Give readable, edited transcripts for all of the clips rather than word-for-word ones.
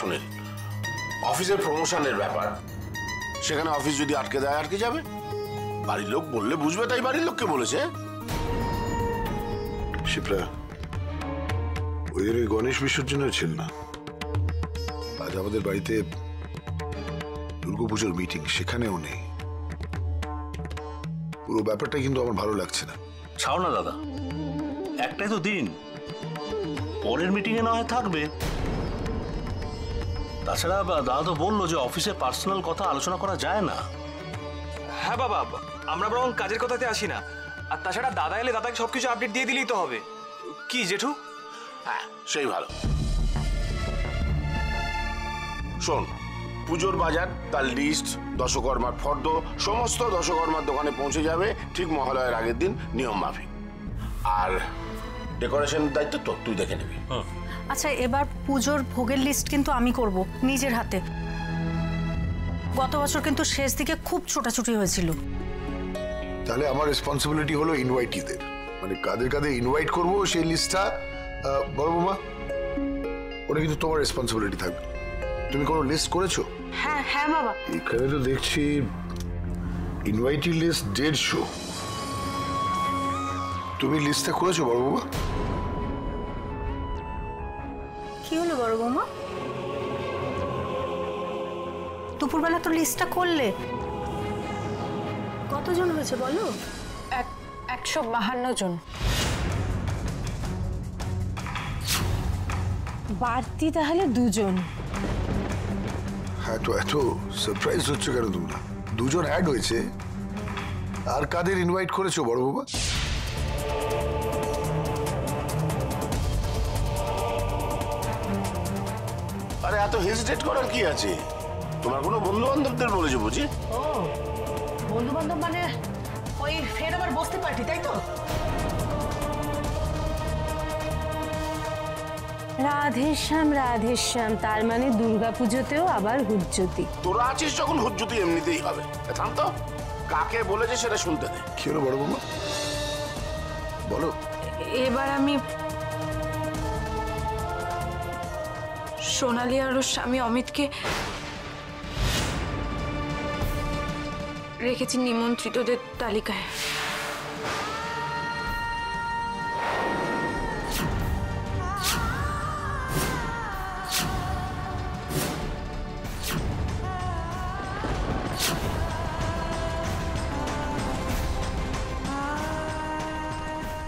শুনেন, অফিসের প্রমোশনের ব্যাপার, সেখানে অফিস যদি আটকে দেয় আর কি যাবে? বাড়ির লোক বললে বুঝবে, তাই বাড়ির লোককে বলেছে। শিপ্রা, ওই দিন ওই গণেশ বিসর্জনের ছিল না, আজ আমাদের বাড়িতে দুর্গাপুজোর মিটিং, সেখানেও নেই। পুরো ব্যাপারটা কিন্তু আমার ভালো লাগছে না। ছাও না দাদা, একটাই তো দিন, পরের মিটিং এ না হয় থাকবে। তাছাড়া দাদা তো বললো যে অফিসে পার্সোনাল কথা আলোচনা করা যায় না। হ্যাঁ বাবা, আমরা বরং কাজের কথাতে আসি না। আর তাছাড়া দাদা এলে দাদাকে সবকিছু আপডেট দিয়ে দিলেই তো হবে। কি জেঠু? হ্যাঁ, সেই ভালো। শোন, পুজোর বাজার, তার লিস্ট, দশকর্মার ফর্দ সমস্ত দশকর্মার দোকানে পৌঁছে যাবে ঠিক মহালয়ের আগের দিন নিয়ম মাফিক। আর ডেকোরেশনের দায়িত্ব তো তুই দেখে নিবি। আচ্ছা, এবার পুজোর ভোগের লিস্ট কিন্তু আমি করব নিজের হাতে। গত বছর কিন্তু শেষ দিকে খুব ছোটাছুটি হয়েছিল। তাহলে আমার রেসপন্সিবিলিটি হলো ইনভাইটিদের, মানে কাদের কাদের ইনভাইট করবো সেই লিস্টটা। বড় বৌমা, ওটা কিন্তু তোমার রেসপন্সিবিলিটি থাকবে। তুমি কোনো লিস্ট করেছো? হ্যাঁ হ্যাঁ বাবা। এখানে তো দেখছি ইনভাইটি লিস্ট 150। তুমি লিস্টটা করেছো বড় বৌমা? কি হলো বড় বৌমা, দুপুরবেলা তো লিস্টটা করলে? কতজন হয়েছে বলো? 152 জন। বাড়তি তাহলে 2 জন। হ্যাঁ, তো এত সারপ্রাইজ হচ্ছে কেন তোমরা? 2 জন অ্যাড হয়েছে। আর কাদের ইনভাইট করেছো বড় বাবা? আরে এত হেজিটেট করার কি আছে? তোমার কোনো বন্ধু বান্ধবদের বলেছো বুঝি? ও, বন্ধু বান্ধব মানে ওই ফের আবার বসতে পার্টি, তাই তো? রাধেশ্যাম, তার মানে দুর্গাপুজোতেও আবার হুজ্জতি। তোরা আছিস যখন হুজ্জতি এমনিতেই হবে। থাম তো, কাকে বলেছে সেটা শুনতে দে। কি হলো বড় বাবা, বলো। এবার আমি সোনালি আর ওর স্বামী অমিতকে রেখেছি নিমন্ত্রিতদের তালিকায়।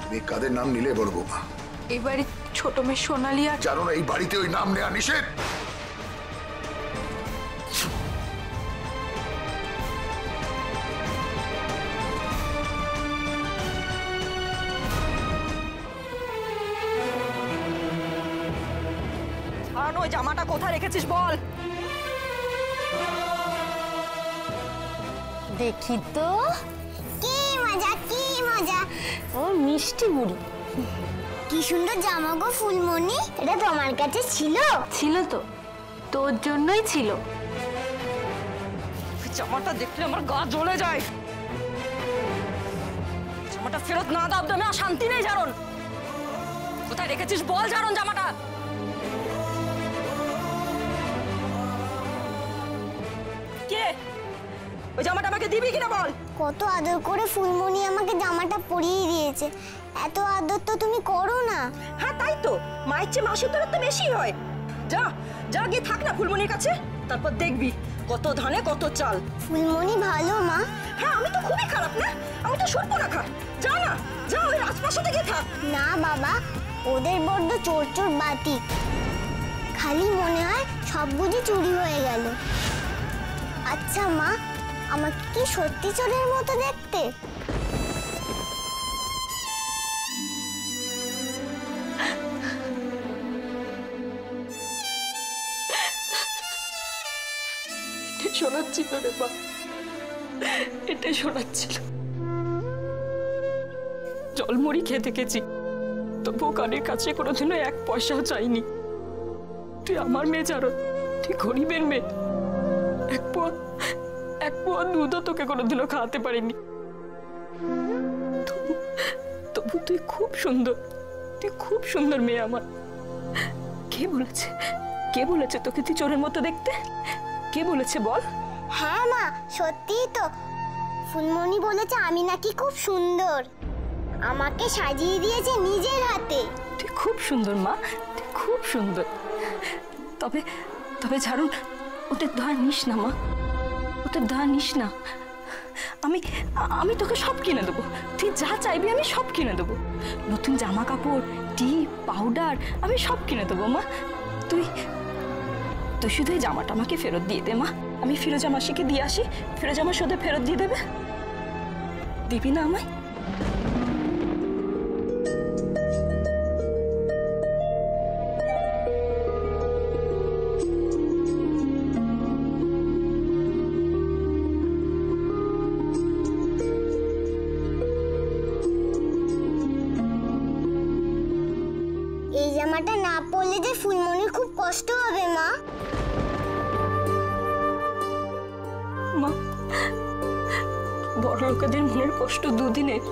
তুমি কাদের নাম নিলে বড় বৌমা? এবারে ছোট মেয়ে সোনালি আর জানো না এই বাড়িতে ওই নাম নেওয়া নিষেধ। ওই জামাটা কোথায় রেখেছিস বল? দেখি তো। কি মজা, কি মজা। ও মিষ্টি বুড়ি, কি সুন্দর জামা গো ফুলমণি। এটা তোমার কাছে ছিল? ছিল তো, তোর জন্যই ছিল। জামাটা দেখলে আমার গা জ্বলে যায়। জামাটা ফেরত না দাও, আমি শান্তি নেই। জারণ কোথায় রেখেছিস বল? জারণ জামাটা কে? ওই জামাটা আমাকে দিবি কিনা বল? কত আদর করে ফুলমণি আমাকে জামাটা পরিয়ে দিয়েছে। এত আদর তো তুমি করো না। হ্যাঁ তাই তো, মায়ের চেয়ে মাসুর তোর তো বেশি হয়। যা যা, গিয়ে থাক না ফুলমণির কাছে, তারপর দেখবি কত ধানে কত চাল। ফুলমণি ভালো মা। হ্যাঁ, আমি তো খুবই খারাপ না, আমি তো সর্বনাখা। যা না, যা ওই রাজপ্রাসাদে গিয়ে থাক। না বাবা, ওদের বড্ড চোর চোর বাতি। খালি মনে হয় সব বুঝি চুরি হয়ে গেল। আচ্ছা মা, আমাকে কি সত্যি চোরের মতো দেখতে? শোনাচ্ছিল রে মা, এটাই শোনাচ্ছিল। জলমুড়ি খেয়ে থেকেছি, তবুও কানের কাছে কোনোদিনও 1 পয়সাও চাইনি। তুই আমার মেয়ে জানো, তুই গরিবের মেয়ে। এক পোয়া দুধও তোকে কোনোদিনও খাওয়াতে পারিনি। তবু তুই খুব সুন্দর, তুই খুব সুন্দর মেয়ে আমার। কে বলেছে কে বলেছে তোকে তুই চোরের মতো দেখতে? কে বলেছে বল? হ্যাঁ মা, সত্যিই তো। ফুলমণি বলেছে আমি নাকি খুব সুন্দর, আমাকে সাজিয়ে দিয়েছে নিজের হাতে। তুই খুব সুন্দর মা, তুই খুব সুন্দর। তবে তবে ঝাড়ুন, ওদের ধার নিস না মা, ওদের ধার নিস না। আমি তোকে সব কিনে দেবো, তুই যা চাইবি আমি সব কিনে দেবো। নতুন জামা কাপড়, টিপ, পাউডার আমি সব কিনে দেবো মা। তুই তুই শুধু এই জামাটা আমাকে ফেরত দিয়ে দে মা। আমি ফিরোজা মাসিকে দিয়ে আসি, ফিরোজা মাসি ওদের ফেরত দিয়ে দেবে। দিবি না আমায়? এই জামাটা না পরলে যে ফুলমণির খুব কষ্ট হবে মা। মা, বড় লোকেদের মনের কষ্ট দুদিনের,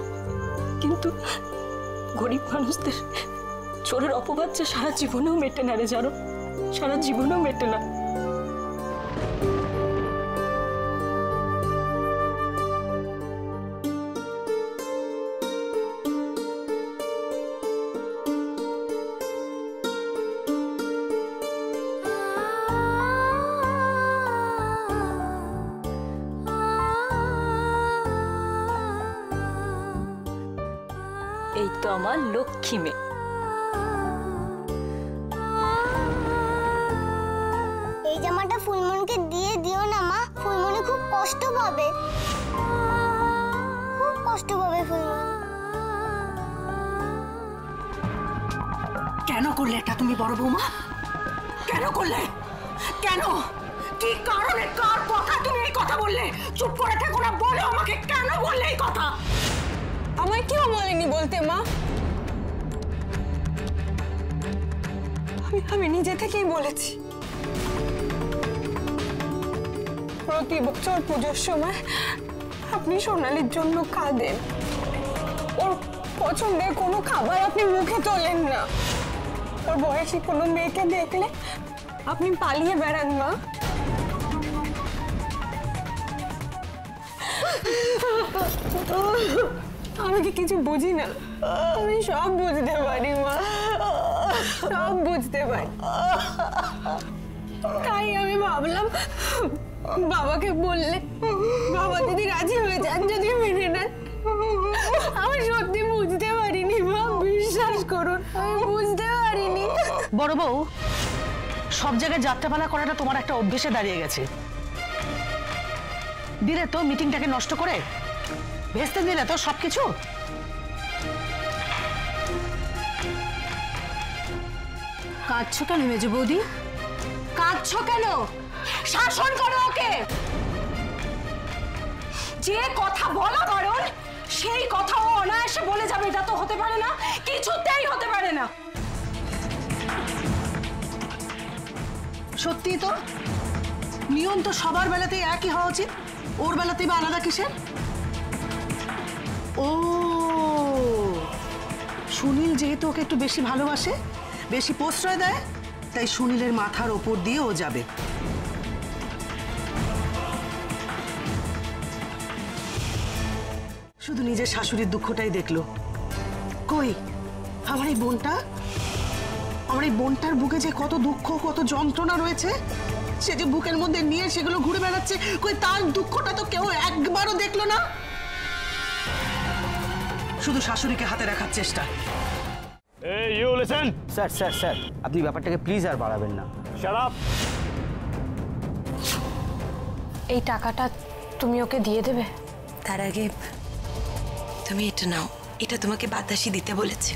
কিন্তু গরিব মানুষদের চোরের অপবাদ যে সারা জীবনেও মেটে না রে জানো, সারা জীবনেও মেটে না। এই তো আমার লক্ষ্মী মেয়ে। এই জামাটা ফুলমণিকে দিয়ে দিও না মা, ফুলমণি খুব কষ্ট পাবে, খুব কষ্ট পাবে ফুলমণি। কেন করলে এটা তুমি বড় বৌমা? কেন করলে? কেন? কি কারণে, কার কথা তুমি এই কথা বললে? চুপ করে থাকো না, বলো আমাকে কেন বললে এই কথা? আমায় কেউ বলেনি বলতে মা, আমি নিজে থেকেই বলেছি। প্রতি বছর পুজোর সময় আপনি সোনালির জন্য কাঁদেন, ওর পছন্দের কোনো খাবার আপনি মুখে তোলেন না, ওর বয়সী কোনো মেয়েকে দেখলে আপনি পালিয়ে বেড়ান মা। আমি কি কিছু বুঝি না? আমি সব বুঝতে পারি মা, সব বুঝতে পারি। তাই আমি ভাবলাম বাবাকে বললে বাবা যদি রাজি হয়ে যান, যদি মেনে নেন। আমি সত্যি বুঝতে পারিনি মা, বিশ্বাস করুন আমি বুঝতে পারিনি। বড় বউ, সব জায়গায় যাত্রাপালা করাটা তোমার একটা অভ্যেসে দাঁড়িয়ে গেছে। দিলে তো মিটিংটাকে নষ্ট করে, ভেস্তে দিলে তো সবকিছু। কাঁদছো কেন মেজো বৌদি? কাঁদছো কেন? শাসন করো ওকে। যে কথা বলা বারণ সেই কথা ও অনায়াসে বলে যাবে, এটা তো হতে পারে না, কিছুতেই হতে পারে না। সত্যি তো নিয়ম তো সবার বেলাতেই একই হওয়া উচিত, ওর বেলাতেই বা আলাদা কিসের? ও সুনীল যেহেতু ওকে একটু বেশি ভালোবাসে, বেশি প্রশ্রয় দেয়, তাই সুনীলের মাথার ওপর দিয়ে ও যাবে। শুধু নিজের শাশুড়ির দুঃখটাই দেখলো। কই আমার এই বোনটা, আমার এই বোনটার বুকে যে কত দুঃখ, কত যন্ত্রণা রয়েছে, সে যে বুকের মধ্যে নিয়ে সেগুলো ঘুরে বেড়াচ্ছে, কই তার দুঃখটা তো কেউ একবারও দেখলো না। শুধু শাশুড়িকে হাতে রাখার চেষ্টা। এই you listen. Sir sir sir, আপনি ব্যাপারটাকে প্লিজ আর বাড়াবেন না। Shut up. এই টাকাটা তুমি ওকে দিয়ে দেবে? তার আগে তুমি এটা নাও, এটা তোমাকে বাতাসি দিতে বলেছে।